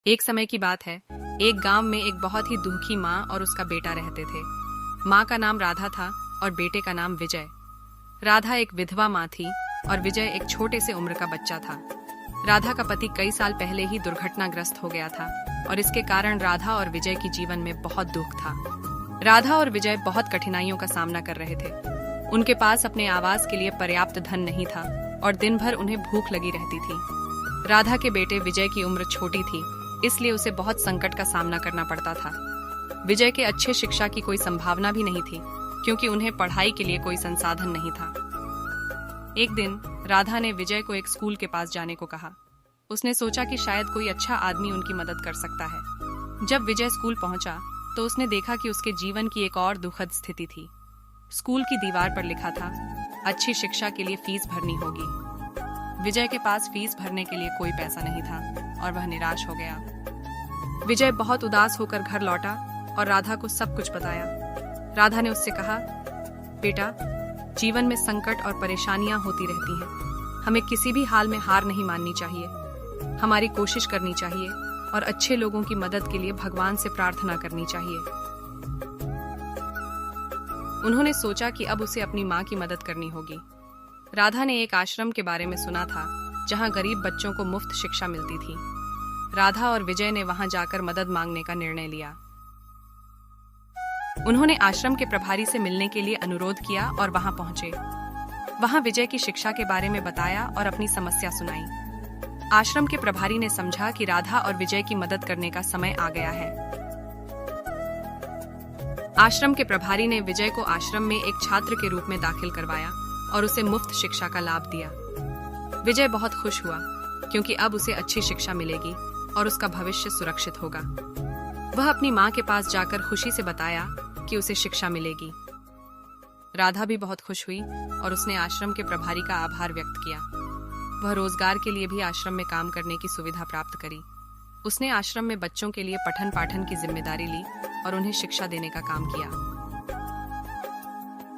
एक समय की बात है। एक गांव में एक बहुत ही दुखी माँ और उसका बेटा रहते थे। माँ का नाम राधा था और बेटे का नाम विजय। राधा एक विधवा माँ थी और विजय एक छोटे से उम्र का बच्चा था। राधा का पति कई साल पहले ही दुर्घटनाग्रस्त हो गया था और इसके कारण राधा और विजय की जीवन में बहुत दुख था। राधा और विजय बहुत कठिनाइयों का सामना कर रहे थे। उनके पास अपने आवास के लिए पर्याप्त धन नहीं था और दिन भर उन्हें भूख लगी रहती थी। राधा के बेटे विजय की उम्र छोटी थी, इसलिए उसे बहुत संकट का सामना करना पड़ता था। विजय के अच्छे शिक्षा की कोई संभावना भी नहीं थी, क्योंकि उन्हें पढ़ाई के लिए कोई संसाधन नहीं था। एक दिन राधा ने विजय को एक स्कूल के पास जाने को कहा। उसने सोचा कि शायद कोई अच्छा आदमी उनकी मदद कर सकता है। जब विजय स्कूल पहुंचा तो उसने देखा कि उसके जीवन की एक और दुखद स्थिति थी। स्कूल की दीवार पर लिखा था, अच्छी शिक्षा के लिए फीस भरनी होगी। विजय के पास फीस भरने के लिए कोई पैसा नहीं था और वह निराश हो गया। विजय बहुत उदास होकर घर लौटा और राधा को सब कुछ बताया। राधा ने उससे कहा, बेटा, जीवन में संकट और परेशानियां होती रहती हैं। हमें किसी भी हाल में हार नहीं माननी चाहिए। हमारी कोशिश करनी चाहिए और अच्छे लोगों की मदद के लिए भगवान से प्रार्थना करनी चाहिए। उन्होंने सोचा कि अब उसे अपनी माँ की मदद करनी होगी। राधा ने एक आश्रम के बारे में सुना था, जहाँ गरीब बच्चों को मुफ्त शिक्षा मिलती थी। राधा और विजय ने वहां जाकर मदद मांगने का निर्णय लिया। उन्होंने आश्रम के प्रभारी से मिलने के लिए अनुरोध किया और वहां पहुंचे। वहां विजय की शिक्षा के बारे में बताया और अपनी समस्या सुनाई। आश्रम के प्रभारी ने समझा कि राधा और विजय की मदद करने का समय आ गया है। आश्रम के प्रभारी ने विजय को आश्रम में एक छात्र के रूप में दाखिल करवाया और उसे मुफ्त शिक्षा का लाभ दिया। विजय बहुत खुश हुआ, क्योंकि अब उसे अच्छी शिक्षा मिलेगी और उसका भविष्य सुरक्षित होगा। वह अपनी माँ के पास जाकर खुशी से बताया कि उसे शिक्षा मिलेगी। राधा भी बहुत खुश हुई और उसने आश्रम के प्रभारी का आभार व्यक्त किया। वह रोजगार के लिए भी आश्रम में काम करने की सुविधा प्राप्त करी। उसने आश्रम में बच्चों के लिए पठन पाठन की जिम्मेदारी ली और उन्हें शिक्षा देने का काम किया।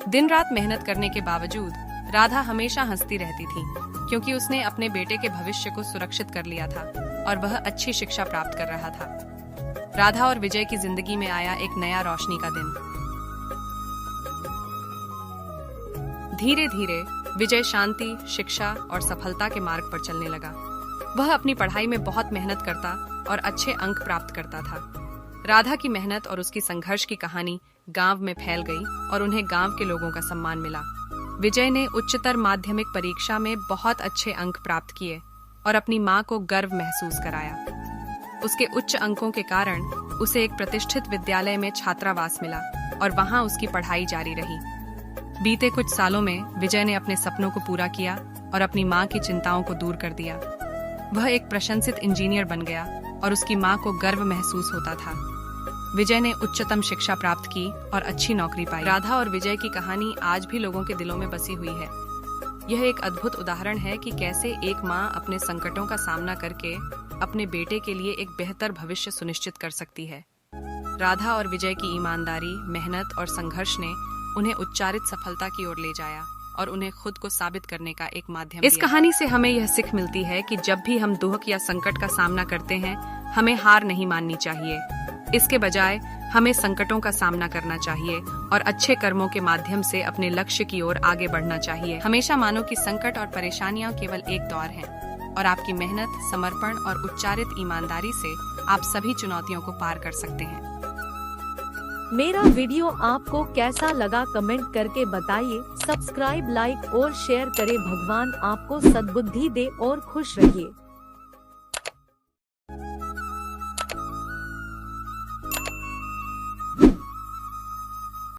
दिन रात मेहनत करने के बावजूद राधा हमेशा हंसती रहती थी, क्योंकि उसने अपने बेटे के भविष्य को सुरक्षित कर लिया था और वह अच्छी शिक्षा प्राप्त कर रहा था। राधा और विजय की जिंदगी में आया एक नया रोशनी का दिन। धीरे धीरे विजय शांति, शिक्षा और सफलता के मार्ग पर चलने लगा। वह अपनी पढ़ाई में बहुत मेहनत करता और अच्छे अंक प्राप्त करता था। राधा की मेहनत और उसकी संघर्ष की कहानी गांव में फैल गई और उन्हें गांव के लोगों का सम्मान मिला। विजय ने उच्चतर माध्यमिक परीक्षा में बहुत अच्छे अंक प्राप्त किए और अपनी मां को गर्व महसूस कराया। उसके उच्च अंकों के कारण उसे एक प्रतिष्ठित विद्यालय में छात्रावास मिला और वहां उसकी पढ़ाई जारी रही। बीते कुछ सालों में विजय ने अपने सपनों को पूरा किया और अपनी मां की चिंताओं को दूर कर दिया। वह एक प्रशंसित इंजीनियर बन गया और उसकी मां को गर्व महसूस होता था। विजय ने उच्चतम शिक्षा प्राप्त की और अच्छी नौकरी पाई। राधा और विजय की कहानी आज भी लोगों के दिलों में बसी हुई है। यह एक अद्भुत उदाहरण है कि कैसे एक माँ अपने संकटों का सामना करके अपने बेटे के लिए एक बेहतर भविष्य सुनिश्चित कर सकती है। राधा और विजय की ईमानदारी, मेहनत और संघर्ष ने उन्हें उच्चारित सफलता की ओर ले जाया और उन्हें खुद को साबित करने का एक माध्यम। इस कहानी से हमें यह सीख मिलती है कि जब भी हम दुख या संकट का सामना करते हैं, हमें हार नहीं माननी चाहिए। इसके बजाय हमें संकटों का सामना करना चाहिए और अच्छे कर्मों के माध्यम से अपने लक्ष्य की ओर आगे बढ़ना चाहिए। हमेशा मानो कि संकट और परेशानियां केवल एक दौर हैं और आपकी मेहनत, समर्पण और उच्चारित ईमानदारी से आप सभी चुनौतियों को पार कर सकते हैं। मेरा वीडियो आपको कैसा लगा कमेंट करके बताइए। सब्सक्राइब, लाइक और शेयर करें। भगवान आपको सद्बुद्धि दे और खुश रहिए।